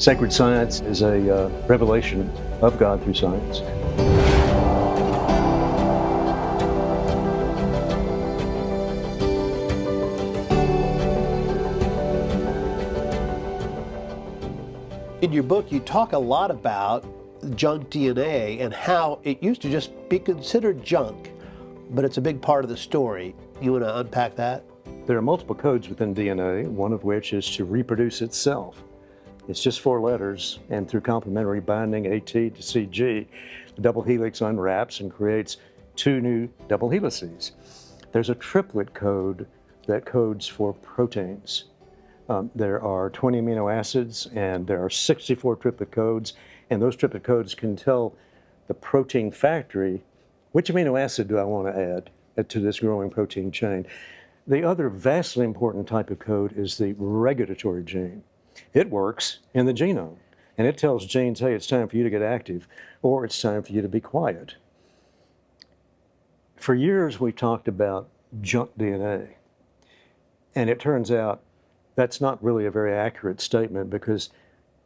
Sacred science is a revelation of God through science. In your book, you talk a lot about junk DNA and how it used to just be considered junk, but it's a big part of the story. You want to unpack that? There are multiple codes within DNA, one of which is to reproduce itself. It's just 4 letters, and through complementary binding AT to CG, the double helix unwraps and creates 2 new double helices. There's a triplet code that codes for proteins. There are 20 amino acids, and there are 64 triplet codes, and those triplet codes can tell the protein factory which amino acid do I want to add to this growing protein chain. The other vastly important type of code is the regulatory gene. It works in the genome, and it tells genes, hey, it's time for you to get active, or it's time for you to be quiet. For years, we talked about junk DNA, and it turns out that's not really a very accurate statement, because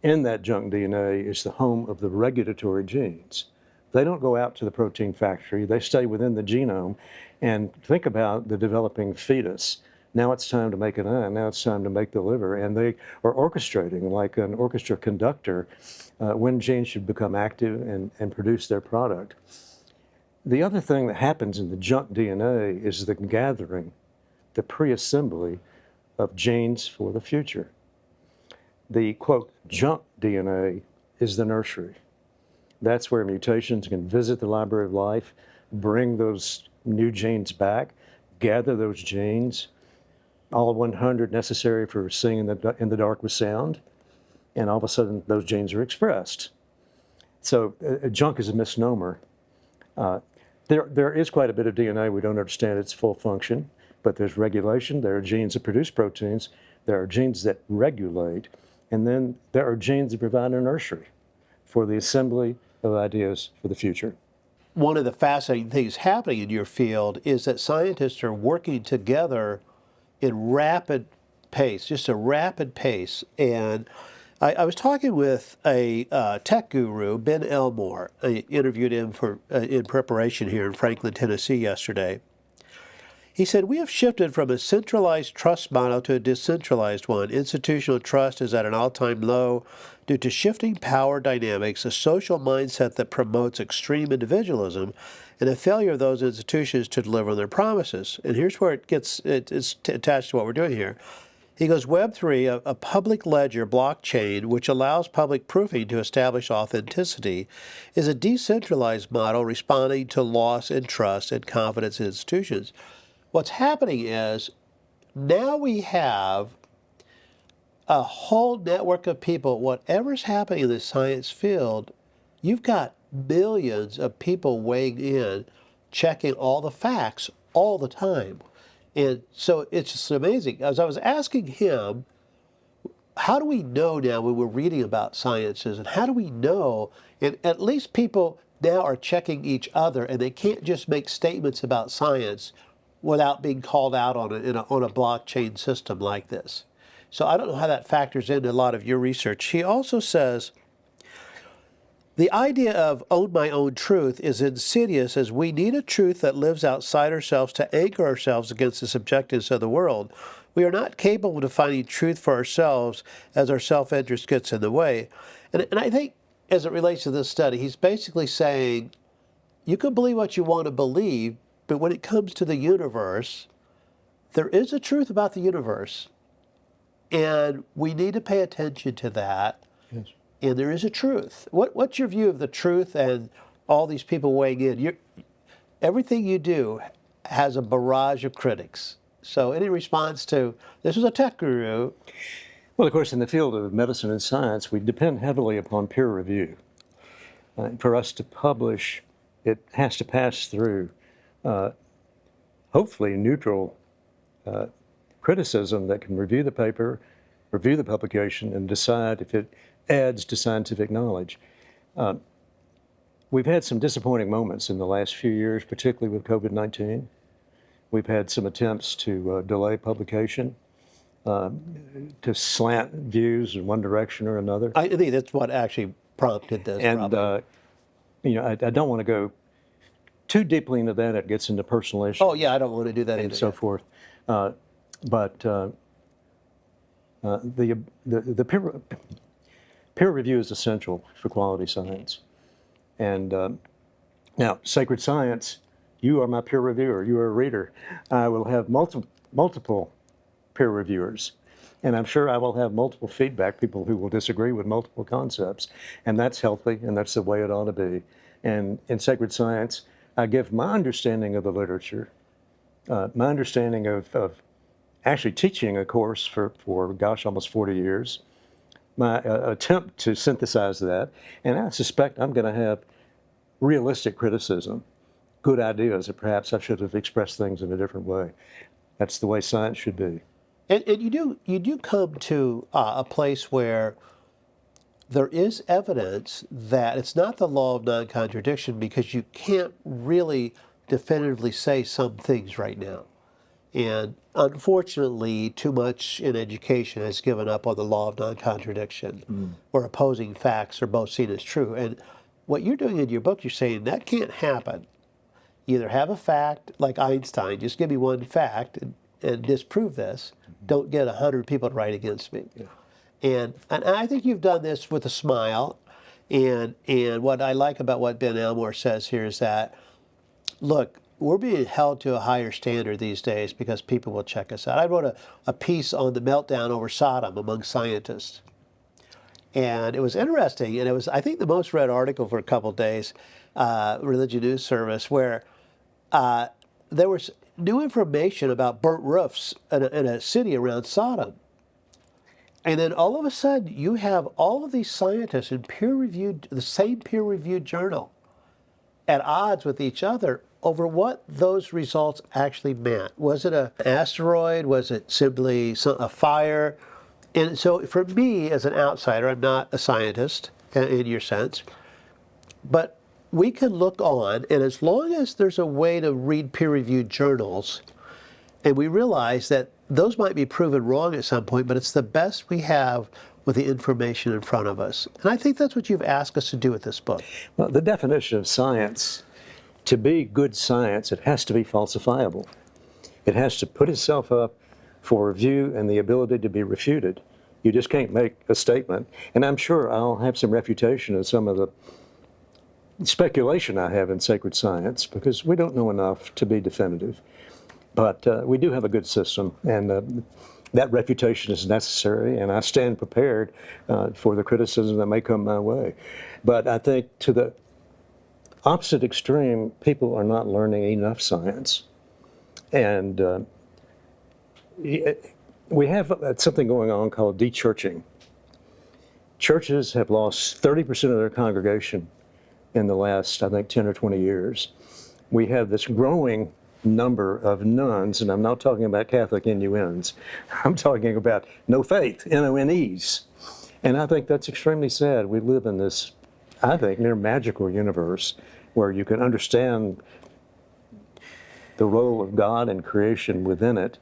in that junk DNA is the home of the regulatory genes. They don't go out to the protein factory. They stay within the genome. And think about the developing fetus. Now it's time to make an eye. Now it's time to make the liver. And they are orchestrating like an orchestra conductor when genes should become active and produce their product. The other thing that happens in the junk DNA is the gathering, the pre-assembly of genes for the future. The, quote, junk DNA is the nursery. That's where mutations can visit the library of life, bring those new genes back, gather those genes, all 100 necessary for seeing in the dark with sound, and all of a sudden those genes are expressed. So junk is a misnomer. There is quite a bit of DNA we don't understand its full function, but there's regulation. There are genes that produce proteins. There are genes that regulate. And then there are genes that provide a nursery for the assembly of ideas for the future. One of the fascinating things happening in your field is that scientists are working together in rapid pace, just a rapid pace. And I was talking with a tech guru, Ben Elmore. I interviewed him in preparation here in Franklin, Tennessee yesterday. He said, we have shifted from a centralized trust model to a decentralized one. Institutional trust is at an all-time low due to shifting power dynamics, a social mindset that promotes extreme individualism, and a failure of those institutions to deliver on their promises. And here's where it's attached to what we're doing here. He goes, Web3, a public ledger blockchain, which allows public proofing to establish authenticity, is a decentralized model responding to loss in trust and confidence in institutions. What's happening is now we have a whole network of people. Whatever's happening in the science field, you've got millions of people weighing in, checking all the facts all the time. And so it's just amazing. As I was asking him, how do we know now when we're reading about sciences, and how do we know, and at least people now are checking each other, and they can't just make statements about science without being called out on it on a blockchain system like this. So I don't know how that factors into a lot of your research. He also says, the idea of own my own truth is insidious, as we need a truth that lives outside ourselves to anchor ourselves against the subjectiveness of the world. We are not capable of defining truth for ourselves as our self-interest gets in the way. And I think as it relates to this study, he's basically saying, you can believe what you want to believe, but when it comes to the universe, there is a truth about the universe, and we need to pay attention to that. Yes. And there is a truth. What's your view of the truth and all these people weighing in? Everything you do has a barrage of critics. So any response to, this was a tech guru. Well, of course, in the field of medicine and science, we depend heavily upon peer review. For us to publish, it has to pass through hopefully neutral criticism that can review the paper, review the publication, and decide if it adds to scientific knowledge. We've had some disappointing moments in the last few years, particularly with COVID-19. We've had some attempts to delay publication. to slant views in one direction or another. I think that's what actually prompted this. And probably. I don't want to go too deeply into that. It gets into personal issues. Oh yeah, I don't want to do that and either. so forth. But the peer review is essential for quality science. And now, sacred science, you are my peer reviewer. You are a reader. I will have multiple peer reviewers. And I'm sure I will have multiple feedback, people who will disagree with multiple concepts. And that's healthy, and that's the way it ought to be. And in sacred science, I give my understanding of the literature, my understanding of actually teaching a course for gosh, almost 40 years, my attempt to synthesize that. And I suspect I'm going to have realistic criticism, good ideas that perhaps I should have expressed things in a different way. That's the way science should be. And you do come to a place where there is evidence that it's not the law of non-contradiction, because you can't really definitively say some things right now. And unfortunately, too much in education has given up on the law of non-contradiction, where opposing facts are both seen as true. And what you're doing in your book, you're saying that can't happen. You either have a fact, like Einstein, just give me one fact and disprove this. Don't get 100 people to write against me. Yeah. And I think you've done this with a smile. And what I like about what Ben Elmore says here is that, look, we're being held to a higher standard these days because people will check us out. I wrote a piece on the meltdown over Sodom among scientists. And it was interesting, and it was, I think, the most read article for a couple of days, Religion News Service, where there was new information about burnt roofs in a city around Sodom. And then all of a sudden, you have all of these scientists in the same peer-reviewed journal, at odds with each other over what those results actually meant. Was it an asteroid? Was it simply a fire? And so for me, as an outsider, I'm not a scientist in your sense, but we can look on, and as long as there's a way to read peer-reviewed journals, and we realize that those might be proven wrong at some point, but it's the best we have with the information in front of us. And I think that's what you've asked us to do with this book. Well, the definition of science, to be good science, it has to be falsifiable. It has to put itself up for review and the ability to be refuted. You just can't make a statement. And I'm sure I'll have some refutation of some of the speculation I have in sacred science, because we don't know enough to be definitive. But we do have a good system, and that refutation is necessary, and I stand prepared for the criticism that may come my way. But I think to the opposite extreme, people are not learning enough science. And we have something going on called de-churching. Churches have lost 30% of their congregation in the last, I think, 10 or 20 years. We have this growing number of nuns, and I'm not talking about Catholic NUNs. I'm talking about no faith, NONEs. And I think that's extremely sad. We live in this, I think, near magical universe where you can understand the role of God and creation within it.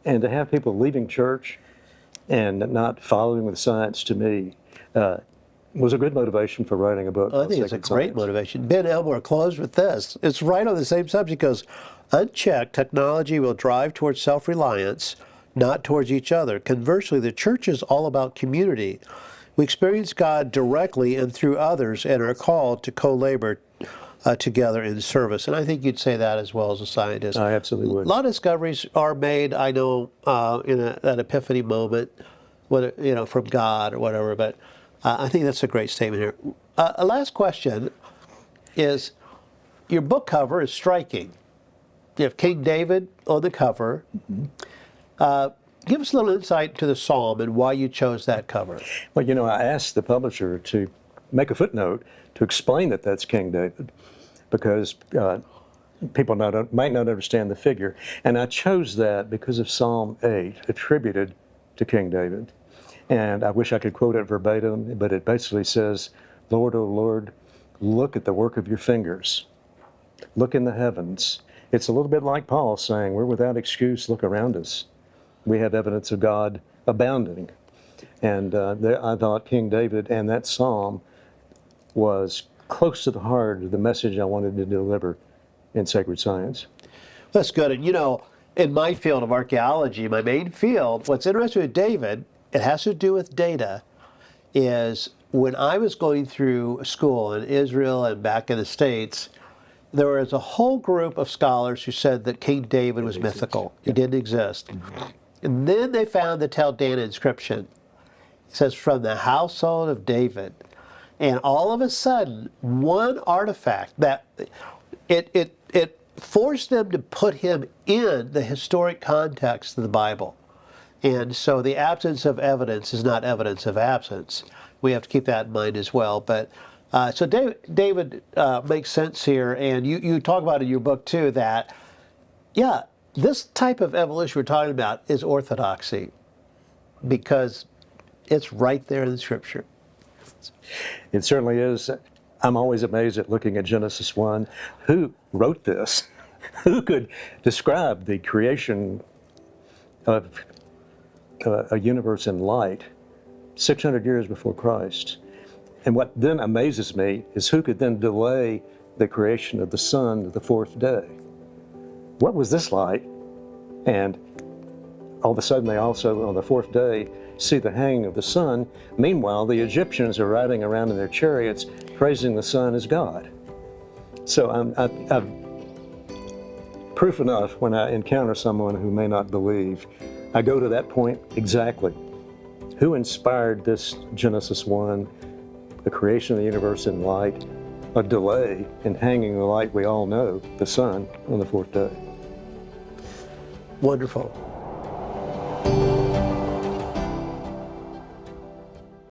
And to have people leaving church and not following with science, to me, was a good motivation for writing a book. I think it's a great motivation. Ben Elmore closed with this. It's right on the same subject. It goes, unchecked, technology will drive towards self-reliance, not towards each other. Conversely, the church is all about community. We experience God directly and through others and are called to co-labor together in service. And I think you'd say that as well as a scientist. I absolutely would. A lot of discoveries are made, I know, in that epiphany moment, whether, from God or whatever, but I think that's a great statement here. A last question is, your book cover is striking. You have King David on the cover. Mm-hmm. Give us a little insight to the psalm and why you chose that cover. Well, I asked the publisher to make a footnote to explain that that's King David, because people might not understand the figure. And I chose that because of Psalm 8, attributed to King David. And I wish I could quote it verbatim, but it basically says, Lord, O Lord, look at the work of your fingers. Look in the heavens. It's a little bit like Paul saying, we're without excuse, look around us. we have evidence of God abounding. And I thought King David and that psalm was close to the heart of the message I wanted to deliver in sacred science. That's good. And in my field of archaeology, my main field, what's interesting with David, it has to do with data, is when I was going through school in Israel and back in the States, there was a whole group of scholars who said that King David was mythical. He didn't exist. And then they found the Tel Dan inscription. It says, from the household of David. And all of a sudden, one artifact that it forced them to put him in the historic context of the Bible. And so the absence of evidence is not evidence of absence. We have to keep that in mind as well. But so David makes sense here, and you talk about in your book too that, yeah, this type of evolution we're talking about is orthodoxy because it's right there in the Scripture. It certainly is. I'm always amazed at looking at Genesis 1. Who wrote this? Who could describe the creation of a universe in light 600 years before Christ? And what then amazes me is who could then delay the creation of the sun to the fourth day? What was this like? And all of a sudden they also, on the fourth day, see the hanging of the sun. Meanwhile, the Egyptians are riding around in their chariots, praising the sun as God. So I've proof enough when I encounter someone who may not believe. I go to that point exactly. Who inspired this Genesis 1, the creation of the universe in light, a delay in hanging the light we all know, the sun, on the fourth day? Wonderful.